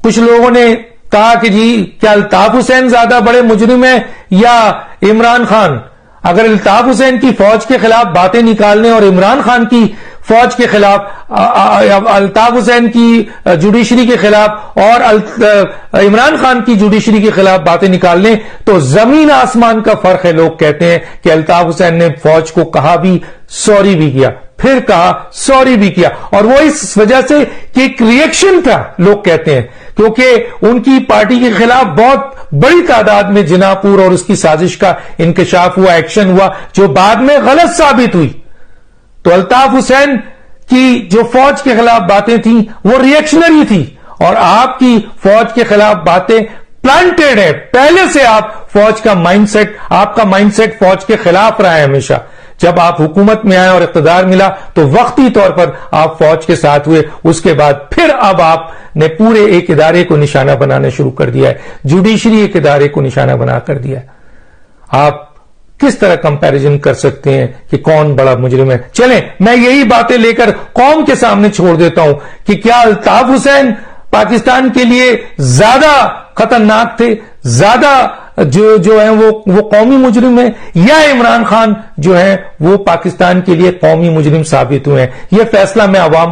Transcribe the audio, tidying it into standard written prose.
کچھ لوگوں نے کہا کہ جی کیا الطاف حسین زیادہ بڑے مجرم ہیں یا عمران خان؟ اگر الطاف حسین کی فوج کے خلاف باتیں نکالنے اور عمران خان کی فوج کے خلاف، الطاف حسین کی جوڈیشری کے خلاف اور عمران خان کی جوڈیشری کے خلاف باتیں نکالنے، تو زمین آسمان کا فرق ہے۔ لوگ کہتے ہیں کہ الطاف حسین نے فوج کو کہا بھی، سوری بھی کیا، پھر کہا سوری بھی کیا، اور وہ اس وجہ سے کہ ایک ریئیکشن تھا، لوگ کہتے ہیں، کیونکہ ان کی پارٹی کے خلاف بہت بڑی تعداد میں جناح پور اور اس کی سازش کا انکشاف ہوا، ایکشن ہوا، جو بعد میں غلط ثابت ہوئی۔ تو الطاف حسین کی جو فوج کے خلاف باتیں تھیں وہ ریئیکشنری تھی، اور آپ کی فوج کے خلاف باتیں پلانٹیڈ ہے، پہلے سے آپ فوج کا مائنڈ سیٹ، آپ کا مائنڈ سیٹ فوج کے خلاف رہا ہے ہمیشہ۔ جب آپ حکومت میں آئے اور اقتدار ملا تو وقتی طور پر آپ فوج کے ساتھ ہوئے، اس کے بعد پھر اب آپ نے پورے ایک ادارے کو نشانہ بنانا شروع کر دیا ہے، جوڈیشری ایک ادارے کو نشانہ بنا کر دیا ہے۔ آپ کس طرح کمپیریزن کر سکتے ہیں کہ کون بڑا مجرم ہے؟ چلیں میں یہی باتیں لے کر قوم کے سامنے چھوڑ دیتا ہوں کہ کیا الطاف حسین پاکستان کے لیے زیادہ خطرناک تھے، زیادہ جو ہیں وہ قومی مجرم ہیں، یا عمران خان جو ہیں وہ پاکستان کے لیے قومی مجرم ثابت ہوئے ہیں؟ یہ فیصلہ میں عوام